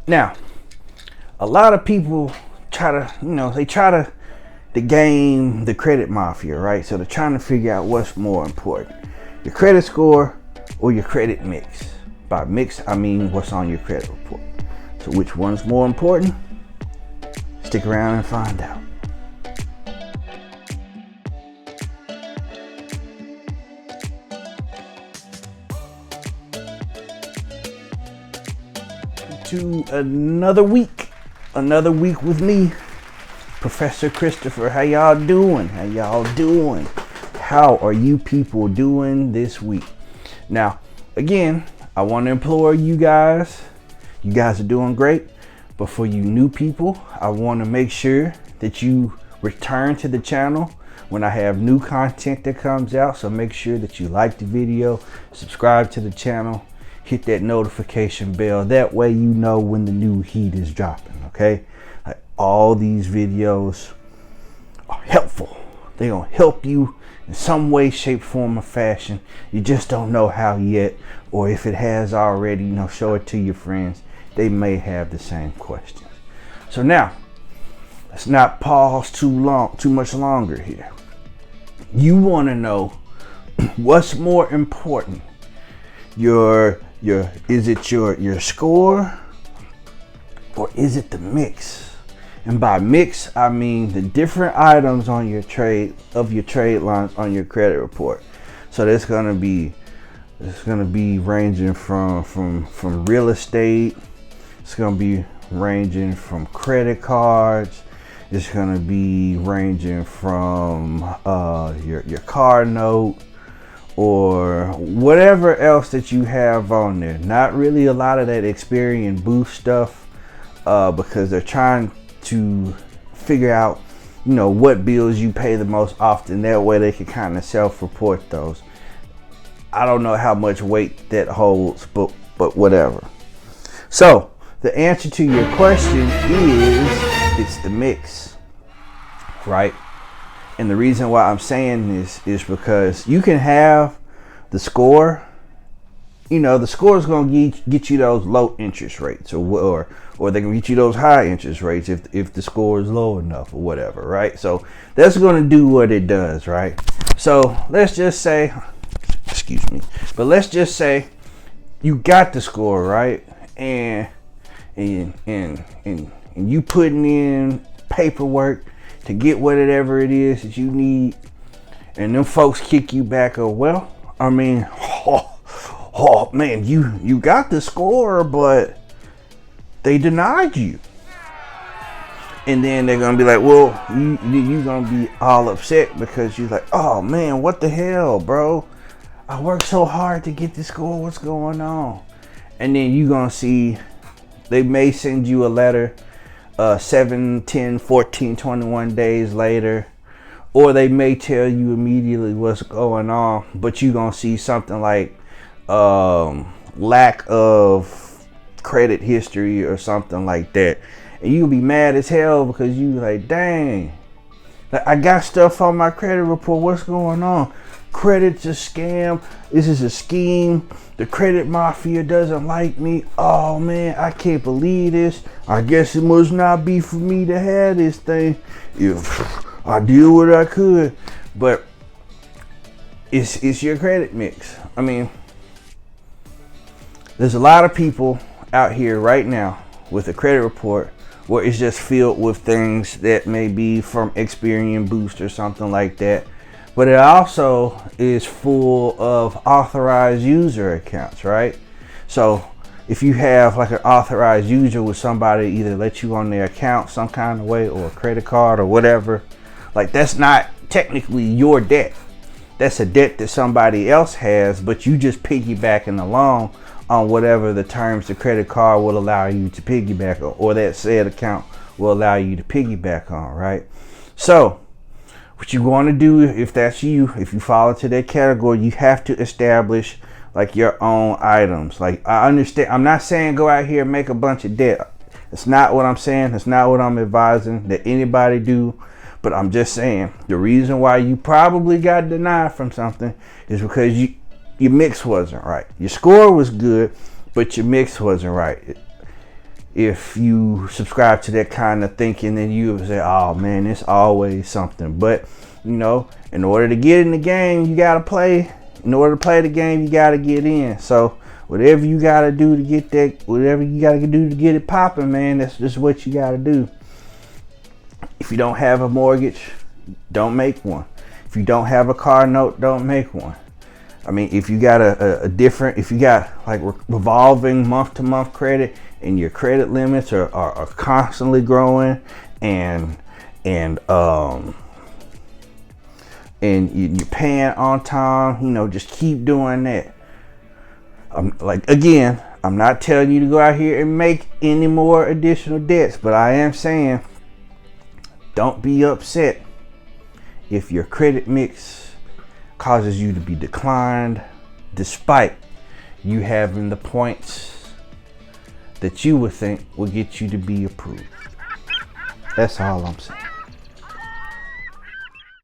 Now, a lot of people try to, they try to the game, the credit mafia, right? So they're trying to figure out what's more important, your credit score or your credit mix. By mix, I mean what's on your credit report. So which one's more important? Stick around and find out. To another week with me, Professor Christopher. How y'all doing? How are you people doing this week? Now, again, I want to implore you guys are doing great, but for you new people, I want to make sure that you return to the channel when I have new content that comes out. So make sure that you like the video, subscribe to the channel, hit that notification bell. That way you know when the new heat is dropping, okay? Like, all these videos are helpful. They're gonna help you in some way, shape, form, or fashion. You just don't know how yet, or if it has already, show it to your friends. They may have the same questions. So now, let's not pause too much longer here. You wanna know what's more important, is it your score or is it the mix? And by mix, I mean the different items on your trade lines on your credit report. So it's gonna be ranging from real estate. It's gonna be ranging from credit cards. It's gonna be ranging from your car note, or whatever else that you have on there. Not really a lot of that Experian Boost stuff, because they're trying to figure out, what bills you pay the most often. That way they can kind of self-report those. I don't know how much weight that holds, but whatever. So the answer to your question is it's the mix, right? And the reason why I'm saying this is because you can have the score. The score is going to get you those low interest rates, or they can get you those high interest rates if the score is low enough or whatever, right? So that's going to do what it does, right? So let's just say, let's just say you got the score, right? And you putting in paperwork to get whatever it is that you need, and them folks kick you back. Man, you got the score, but they denied you. And then they're gonna be like, well, you gonna be all upset because you're like, oh man, what the hell, bro? I worked so hard to get this score. What's going on? And then you gonna see they may send you a letter 7, 10, 14, 21 days later, or they may tell you immediately what's going on, but you're gonna see something like lack of credit history or something like that, and you'll be mad as hell because you like, dang, like, I got stuff on my credit report, what's going on? Credit's a scam. This is a scheme. The credit mafia doesn't like me. Oh man, I can't believe this. I guess it must not be for me to have this thing. If I did what I could, but it's your credit mix. I mean, there's a lot of people out here right now with a credit report where it's just filled with things that may be from Experian Boost or something like that. But it also is full of authorized user accounts, right? So if you have like an authorized user with somebody either let you on their account some kind of way, or a credit card or whatever, like that's not technically your debt. That's a debt that somebody else has, but you just piggybacking along on whatever the terms the credit card will allow you to piggyback on, or that said account will allow you to piggyback on, right? So what you want to do, if that's you, if you fall into that category, you have to establish like your own items. Like, I understand, I'm not saying go out here and make a bunch of debt. It's not what I'm saying. It's not what I'm advising that anybody do. But I'm just saying the reason why you probably got denied from something is because your mix wasn't right. Your score was good, but your mix wasn't right. if you subscribe to that kind of thinking, then you would say, oh man, it's always something. But you know, in order to get in the game, you gotta play. In order to play the game, you gotta get in. So whatever you gotta do to get that, whatever you gotta do to get it popping, man, that's just what you gotta do. If you don't have a mortgage, don't make one. If you don't have a car note, don't make one. I mean, if you got a different, if you got like revolving month-to-month credit and your credit limits are constantly growing and you're paying on time, you know, just keep doing that. Like, again, I'm not telling you to go out here and make any more additional debts, but I am saying don't be upset if your credit mix causes you to be declined despite you having the points that you would think will get you to be approved. That's all I'm saying.